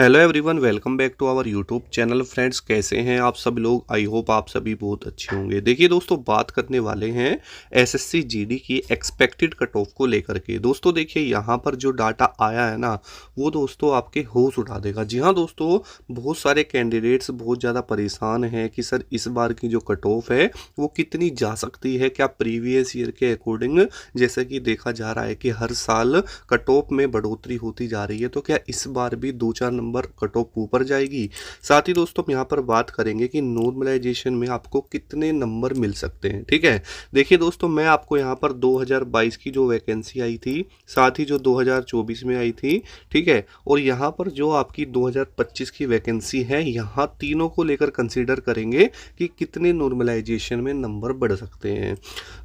Hello everyone, welcome back to our YouTube channel. Friends, कैसे हैं आप सब लोग? आई होप आप सभी बहुत अच्छे होंगे। देखिए दोस्तों, बात करने वाले हैं एसएससी जीडी की एक्सपेक्टेड कट ऑफ को लेकर के। दोस्तों देखिए, यहाँ पर जो डाटा आया है ना, वो दोस्तों आपके होश उड़ा देगा। जी हाँ दोस्तों, बहुत सारे कैंडिडेट्स बहुत ज़्यादा परेशान हैं कि सर इस बार की जो कट ऑफ है वो कितनी जा सकती है। क्या प्रीवियस ईयर के अकॉर्डिंग, जैसा कि देखा जा रहा है कि हर साल कट ऑफ में बढ़ोतरी होती जा रही है, तो क्या इस बार भी 2-4 नंबर कट ऑफ ऊपर जाएगी? साथ ही दोस्तों हम यहाँ पर बात करेंगे कि नॉर्मलाइजेशन में आपको कितने नंबर मिल सकते हैं। ठीक है, देखिए दोस्तों, मैं आपको यहाँ पर 2022 की जो वैकेंसी आई थी, साथ ही जो 2024 में आई थी, ठीक है, और यहाँ पर जो आपकी 2025 की वैकेंसी है, यहाँ तीनों को लेकर कंसीडर करेंगे कि कितने नॉर्मलाइजेशन में नंबर बढ़ सकते हैं।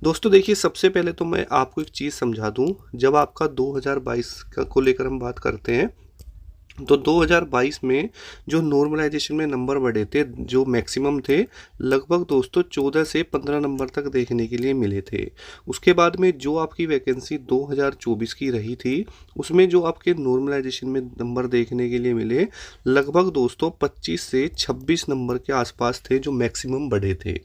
दोस्तों देखिए, सबसे पहले तो मैं आपको एक चीज़ समझा दूं। जब आपका 2022 को लेकर हम बात करते हैं, तो 2022 में जो नॉर्मलाइजेशन में नंबर बढ़े थे, जो मैक्सिमम थे, लगभग दोस्तों 14 से 15 नंबर तक देखने के लिए मिले थे। उसके बाद में जो आपकी वैकेंसी 2024 की रही थी, उसमें जो आपके नॉर्मलाइजेशन में नंबर देखने के लिए मिले, लगभग दोस्तों 25 से 26 नंबर के आसपास थे जो मैक्सिमम बढ़े थे।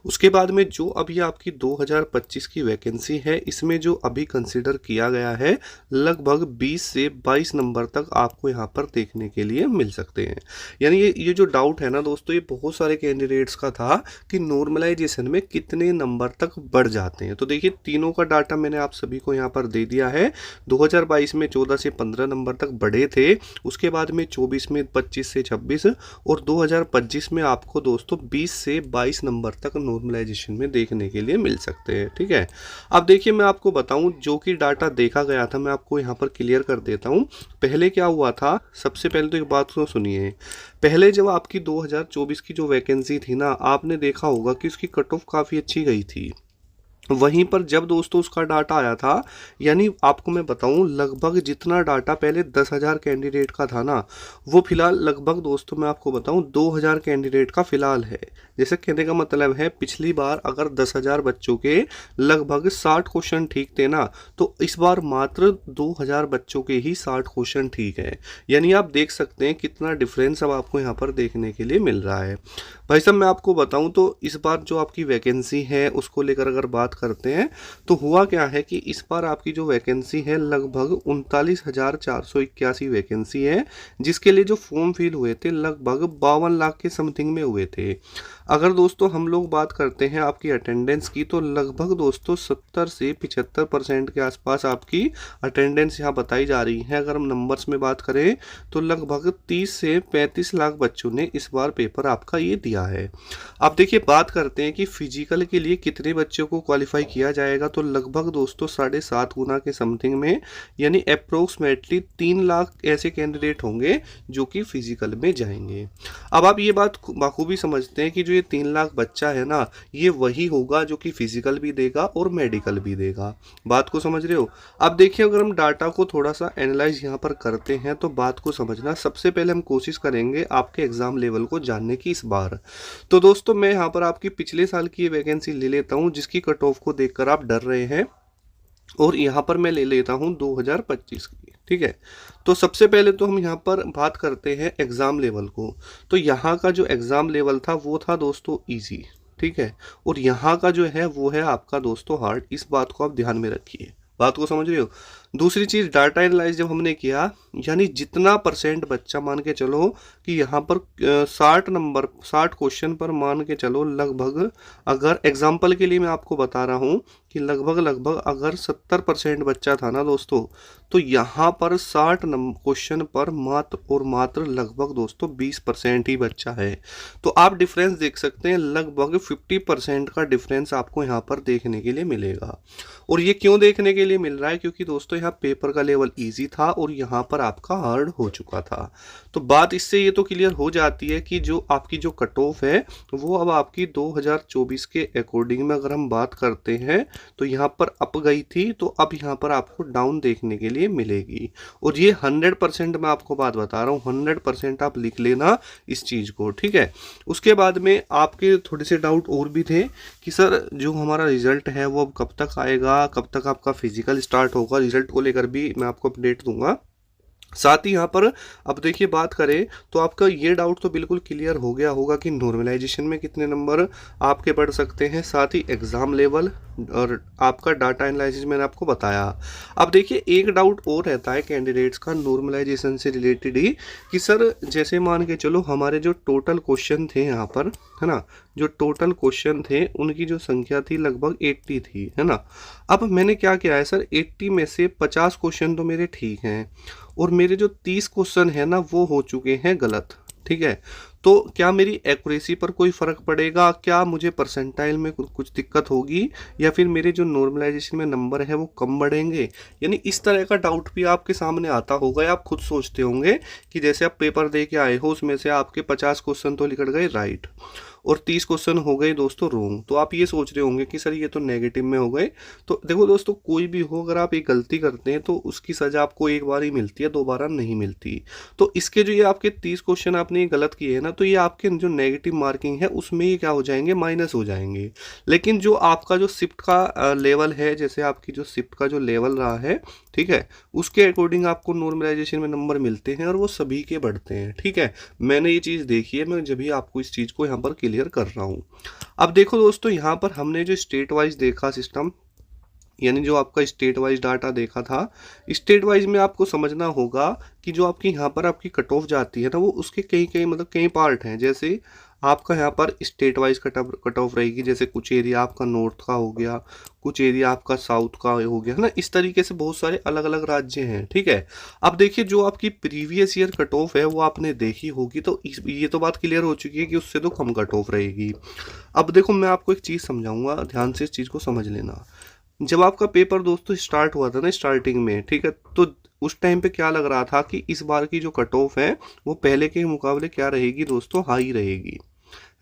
उसके बाद में जो अभी आपकी 2025 की वैकेंसी है, इसमें जो अभी कंसिडर किया गया है, लगभग 20 से 22 नंबर तक आपको यहाँ पर देखने के लिए मिल सकते हैं। यानी ये जो डाउट है ना दोस्तों, ये बहुत सारे कैंडिडेट्स का था कि नॉर्मलाइजेशन में कितने नंबर तक बढ़ जाते हैं। तो देखिए, तीनों का डाटा मैंने आप सभी को यहाँ पर दे दिया है। 2022 में 14 से 15 नंबर तक बढ़े थे, उसके बाद में 24 में 25 से 26, और 2025 में आपको दोस्तों 20 से 22 नंबर तक नॉर्मलाइजेशन में देखने के लिए मिल सकते हैं। ठीक है, अब देखिए, मैं आपको बताऊं जो कि डाटा देखा गया था, मैं आपको यहाँ पर क्लियर कर देता हूँ। पहले क्या हुआ था, सबसे पहले तो एक बात को सुनिए। पहले जब आपकी 2024 की जो वैकेंसी थी ना, आपने देखा होगा कि उसकी कट ऑफ काफ़ी अच्छी गई थी। वहीं पर जब दोस्तों उसका डाटा आया था, यानी आपको मैं बताऊं, लगभग जितना डाटा पहले 10,000 कैंडिडेट का था ना, वो फिलहाल लगभग दोस्तों मैं आपको बताऊं 2,000 कैंडिडेट का फिलहाल है। जैसे कहने का मतलब है, पिछली बार अगर 10,000 बच्चों के लगभग 60 क्वेश्चन ठीक थे ना, तो इस बार मात्र 2,000 बच्चों के ही 60 क्वेश्चन ठीक है। यानी आप देख सकते हैं कितना डिफरेंस अब आपको यहाँ पर देखने के लिए मिल रहा है। भाई साहब, मैं आपको बताऊं तो इस बार जो आपकी वैकेंसी है उसको लेकर अगर बात करते हैं, तो हुआ क्या है कि इस बार आपकी जो वैकेंसी है, लगभग 39,481 वैकेंसी है, जिसके लिए जो फॉर्म फिल हुए थे लगभग 52 लाख के समथिंग में हुए थे। अगर दोस्तों हम लोग बात करते हैं आपकी अटेंडेंस की, तो लगभग दोस्तों 70 से 75% के आसपास आपकी अटेंडेंस यहाँ बताई जा रही है। अगर हम नंबर्स में बात करें, तो लगभग 30 से 35 लाख बच्चों ने इस बार पेपर आपका ये दिया है। अब देखिए, बात करते हैं कि फिजिकल के लिए कितने बच्चों को क्वालिफाई किया जाएगा, तो लगभग दोस्तों 7.5 गुना के समथिंग में, यानी अप्रोक्सीमेटली 3 लाख ऐसे कैंडिडेट होंगे जो कि फिजिकल में जाएंगे। अब आप ये बात बखूबी समझते हैं कि जो ये 3 लाख बच्चा है ना, ये वही होगा जो कि फिजिकल भी देगा और मेडिकल भी देगा। बात को समझ रहे हो? अब देखिए, अगर हम डाटा को थोड़ा सा एनालाइज यहाँ पर करते हैं, तो बात को समझना। सबसे पहले हम कोशिश करेंगे आपके एग्जाम लेवल को जानने की इस बार। तो दोस्तों मैं यहाँ पर आपकी पिछले साल की वैकेंसी ले लेता हूँ, जिसकी कट ऑफ को देखकर आप डर रहे हैं, और यहाँ पर मैं ले लेता हूँ 2025 की। ठीक है, तो सबसे पहले तो हम यहाँ पर बात करते हैं एग्ज़ाम लेवल को। तो यहाँ का जो एग्ज़ाम लेवल था वो था दोस्तों इजी। ठीक है, और यहाँ का जो है वो है आपका दोस्तों हार्ड। इस बात को आप ध्यान में रखिए। बात को समझ रहे हो? दूसरी चीज़, डाटा एनालाइज जब हमने किया, यानी जितना परसेंट बच्चा, मान के चलो कि यहाँ पर 60 क्वेश्चन पर मान के चलो, लगभग अगर एग्जाम्पल के लिए मैं आपको बता रहा हूँ कि लगभग अगर 70% बच्चा था ना दोस्तों, तो यहाँ पर 60 क्वेश्चन पर मात्र और मात्र लगभग दोस्तों 20% ही बच्चा है। तो आप डिफरेंस देख सकते हैं, लगभग 50% का डिफरेंस आपको यहाँ पर देखने के लिए मिलेगा। और ये क्यों देखने के लिए मिल रहा है? क्योंकि दोस्तों यहाँ पेपर का लेवल इजी था और यहाँ पर आपका हार्ड हो चुका था। तो बात इससे ये तो क्लियर हो जाती है कि जो आपकी जो कट ऑफ है, वो अब आपकी 2024 के अकॉर्डिंग में अगर हम बात करते हैं, तो यहाँ पर अप गई थी, तो अब यहाँ पर आपको डाउन देखने के लिए मिलेगी। और ये 100% मैं आपको बात बता रहा हूँ, 100% आप लिख लेना इस चीज़ को। ठीक है, उसके बाद में आपके थोड़े से डाउट और भी थे कि सर जो हमारा रिजल्ट है वो अब कब तक आएगा, कब तक आपका फिजिकल स्टार्ट होगा। रिजल्ट को लेकर भी मैं आपको अपडेट दूंगा। साथ ही यहाँ पर अब देखिए बात करें तो आपका ये डाउट तो बिल्कुल क्लियर हो गया होगा कि नॉर्मलाइजेशन में कितने नंबर आपके बढ़ सकते हैं, साथ ही एग्ज़ाम लेवल और आपका डाटा एनालिसिस मैंने आपको बताया। अब देखिए एक डाउट और रहता है कैंडिडेट्स का नॉर्मलाइजेशन से रिलेटेड ही कि सर जैसे मान के चलो हमारे जो टोटल क्वेश्चन थे यहाँ पर, है ना, जो टोटल क्वेश्चन थे उनकी जो संख्या थी लगभग 80 थी, है ना। अब मैंने क्या किया है सर, 80 में से 50 क्वेश्चन तो मेरे ठीक हैं और मेरे जो 30 क्वेश्चन है ना वो हो चुके हैं गलत, ठीक है। तो क्या मेरी एक्यूरेसी पर कोई फ़र्क पड़ेगा, क्या मुझे परसेंटाइल में कुछ दिक्कत होगी, या फिर मेरे जो नॉर्मलाइजेशन में नंबर है वो कम बढ़ेंगे। यानी इस तरह का डाउट भी आपके सामने आता होगा या आप खुद सोचते होंगे कि जैसे आप पेपर दे के आए हो उसमें से आपके 50 क्वेश्चन तो निकल गए राइट और 30 क्वेश्चन हो गए दोस्तों रोंग, तो आप ये सोच रहे होंगे कि सर ये तो नेगेटिव में हो गए। तो देखो दोस्तों कोई भी हो, अगर आप एक गलती करते हैं तो उसकी सज़ा आपको एक बार ही मिलती है, दोबारा नहीं मिलती। तो इसके जो ये आपके 30 क्वेश्चन आपने ये गलत किए हैं ना, तो ये आपके जो नेगेटिव मार्किंग है उसमें ये क्या हो जाएंगे, माइनस हो जाएंगे। लेकिन जो आपका जो शिफ्ट का लेवल है, जैसे आपकी जो शिफ्ट का जो लेवल रहा है, ठीक है, उसके अकॉर्डिंग आपको नॉर्मलाइजेशन में नंबर मिलते हैं और वो सभी के बढ़ते हैं, ठीक है। मैंने ये चीज़ देखी है, मैं जब भी आपको इस चीज़ को यहाँ पर क्लियर कर रहा हूँ। अब देखो दोस्तों यहाँ पर हमने जो स्टेट वाइज देखा सिस्टम, यानी जो आपका स्टेट वाइज डाटा देखा था, स्टेट वाइज में आपको समझना होगा कि जो आपकी यहाँ पर आपकी कट ऑफ जाती है ना वो उसके कई कई मतलब कई पार्ट हैं। जैसे आपका यहाँ पर स्टेट वाइज कट ऑफ रहेगी, जैसे कुछ एरिया आपका नॉर्थ का हो गया, कुछ एरिया आपका साउथ का हो गया, है ना। इस तरीके से बहुत सारे अलग अलग राज्य हैं, ठीक है। अब देखिए जो आपकी प्रीवियस ईयर कट ऑफ है वो आपने देखी होगी, तो ये तो बात क्लियर हो चुकी है कि उससे तो कम कट ऑफ रहेगी। अब देखो मैं आपको एक चीज़ समझाऊंगा, ध्यान से इस चीज़ को समझ लेना। जब आपका पेपर दोस्तों स्टार्ट हुआ था ना स्टार्टिंग में, ठीक है, तो उस टाइम पे क्या लग रहा था कि इस बार की जो कट ऑफ है वो पहले के मुकाबले क्या रहेगी दोस्तों, हाई रहेगी,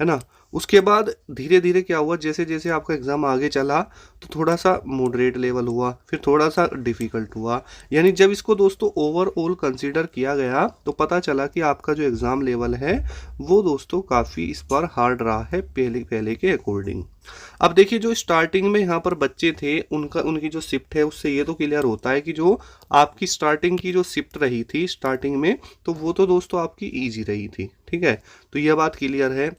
है ना। उसके बाद धीरे धीरे क्या हुआ, जैसे जैसे आपका एग्ज़ाम आगे चला तो थोड़ा सा मॉडरेट लेवल हुआ, फिर थोड़ा सा डिफ़िकल्ट हुआ। यानी जब इसको दोस्तों ओवरऑल कंसीडर किया गया तो पता चला कि आपका जो एग्ज़ाम लेवल है वो दोस्तों काफ़ी इस बार हार्ड रहा है पहले पहले के अकॉर्डिंग। अब देखिए जो स्टार्टिंग में यहाँ पर बच्चे थे उनकी जो शिफ्ट है उससे ये तो क्लियर होता है कि जो आपकी स्टार्टिंग की जो शिफ्ट रही थी स्टार्टिंग में, तो वो तो दोस्तों आपकी ईजी रही थी, ठीक है। तो यह बात क्लियर है।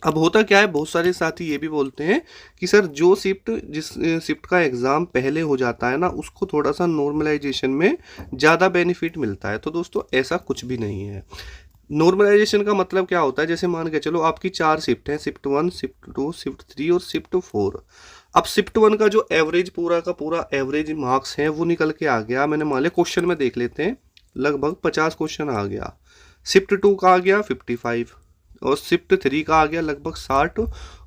अब होता क्या है, बहुत सारे साथी ये भी बोलते हैं कि सर जो शिफ्ट जिस शिफ्ट का एग्ज़ाम पहले हो जाता है ना उसको थोड़ा सा नॉर्मलाइजेशन में ज़्यादा बेनिफिट मिलता है। तो दोस्तों ऐसा कुछ भी नहीं है। नॉर्मलाइजेशन का मतलब क्या होता है, जैसे मान के चलो आपकी 4 शिफ्ट हैं, शिफ्ट 1, शिफ्ट 2, शिफ्ट 3 और शिफ्ट 4। अब शिफ्ट 1 का जो एवरेज पूरा का पूरा एवरेज मार्क्स है वो निकल के आ गया, मैंने मान लिया क्वेश्चन में देख लेते हैं, लगभग 50 क्वेश्चन आ गया। शिफ्ट 2 का आ गया 55 और शिफ्ट 3 का आ गया लगभग 60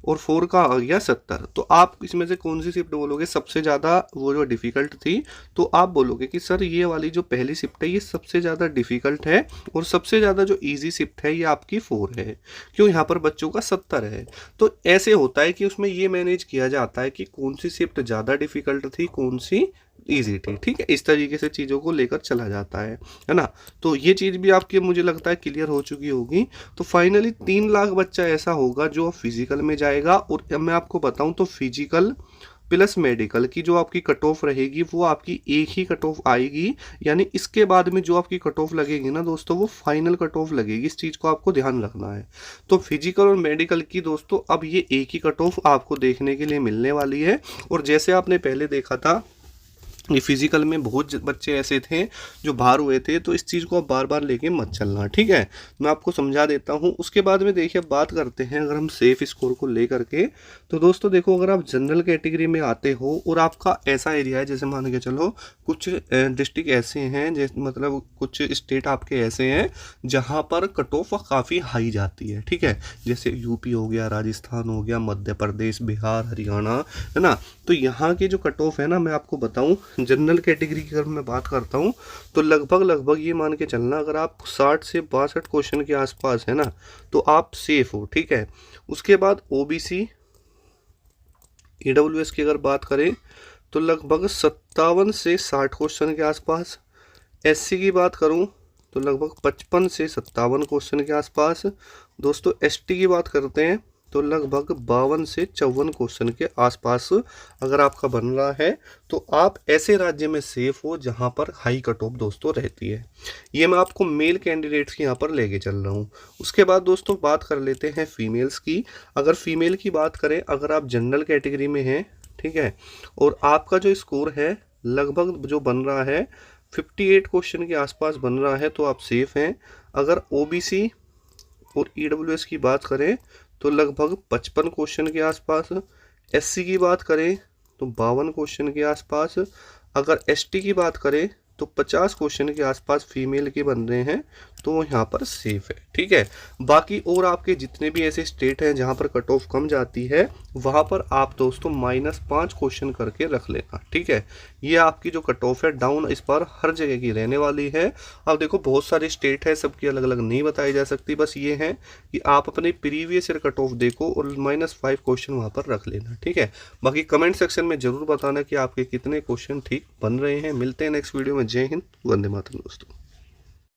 और 4 का आ गया 70। तो आप इसमें से कौन सी शिफ्ट बोलोगे सबसे ज़्यादा वो जो डिफ़िकल्ट थी, तो आप बोलोगे कि सर ये वाली जो पहली शिफ्ट है ये सबसे ज़्यादा डिफ़िकल्ट है और सबसे ज़्यादा जो इजी शिफ्ट है ये आपकी 4 है, क्यों, यहाँ पर बच्चों का 70 है। तो ऐसे होता है कि उसमें ये मैनेज किया जाता है कि कौन सी शिफ्ट ज़्यादा डिफ़िकल्ट थी, कौन सी ईजी थी, ठीक है। इस तरीके से चीज़ों को लेकर चला जाता है ना। तो ये चीज़ भी आपकी मुझे लगता है क्लियर हो चुकी होगी। तो फाइनली 3 लाख बच्चा ऐसा होगा जो फिजिकल में जाएगा, और अब मैं आपको बताऊं तो फिजिकल प्लस मेडिकल की जो आपकी कट ऑफ रहेगी वो आपकी एक ही कट ऑफ आएगी। यानी इसके बाद में जो आपकी कट ऑफ लगेगी ना दोस्तों वो फाइनल कट ऑफ लगेगी, इस चीज़ को आपको ध्यान रखना है। तो फिजिकल और मेडिकल की दोस्तों अब ये एक ही कट ऑफ आपको देखने के लिए मिलने वाली है। और जैसे आपने पहले देखा था ये फिजिकल में बहुत बच्चे ऐसे थे जो बाहर हुए थे, तो इस चीज़ को आप बार बार लेके मत चलना, ठीक है। मैं आपको समझा देता हूँ। उसके बाद में देखिए बात करते हैं अगर हम सेफ स्कोर को ले करके, तो दोस्तों देखो अगर आप जनरल कैटेगरी में आते हो और आपका ऐसा एरिया है, जैसे मान के चलो कुछ डिस्ट्रिक्ट ऐसे हैं, जैसे मतलब कुछ स्टेट आपके ऐसे हैं जहाँ पर कट ऑफ काफ़ी हाई जाती है, ठीक है। जैसे यूपी हो गया, राजस्थान हो गया, मध्य प्रदेश, बिहार, हरियाणा, है ना। तो यहाँ के जो कट ऑफ है ना, मैं आपको बताऊँ जनरल कैटेगरी की अगर मैं बात करता हूँ तो लगभग ये मान के चलना अगर आप 60 से 62 क्वेश्चन के आसपास है ना तो आप सेफ हो, ठीक है। उसके बाद ओबीसी ईडब्ल्यूएस की अगर बात करें तो लगभग 57 से 60 क्वेश्चन के आसपास। एससी की बात करूँ तो लगभग 55 से 57 क्वेश्चन के आसपास। दोस्तों एसटी की बात करते हैं तो लगभग 52 से 54 क्वेश्चन के आसपास अगर आपका बन रहा है तो आप ऐसे राज्य में सेफ हो जहां पर हाई कट ऑफ दोस्तों रहती है। ये मैं आपको मेल कैंडिडेट्स की यहाँ पर लेके चल रहा हूँ। उसके बाद दोस्तों बात कर लेते हैं फीमेल्स की। अगर फीमेल की बात करें, अगर आप जनरल कैटेगरी में हैं, ठीक है, और आपका जो स्कोर है लगभग जो बन रहा है 58 क्वेश्चन के आसपास बन रहा है तो आप सेफ हैं। अगर ओबीसी और ईडब्ल्यूएस की बात करें तो लगभग 55 क्वेश्चन के आसपास, एससी की बात करें तो 52 क्वेश्चन के आसपास, अगर एसटी की बात करें तो 50 क्वेश्चन के आसपास फीमेल के बन रहे हैं तो वो यहाँ पर सेफ है, ठीक है। बाकी और आपके जितने भी ऐसे स्टेट हैं जहाँ पर कट ऑफ कम जाती है वहाँ पर आप दोस्तों -5 क्वेश्चन करके रख लेना, ठीक है। ये आपकी जो कट ऑफ है डाउन इस बार हर जगह की रहने वाली है। अब देखो बहुत सारे स्टेट है, सबकी अलग अलग नहीं बताई जा सकती, बस ये है कि आप अपने प्रीवियस ईयर कट ऑफ देखो और -5 क्वेश्चन वहाँ पर रख लेना, ठीक है। बाकी कमेंट सेक्शन में जरूर बताना कि आपके कितने क्वेश्चन ठीक बन रहे हैं। मिलते हैं नेक्स्ट वीडियो में। जय हिंद, वंदे मातरम दोस्तों।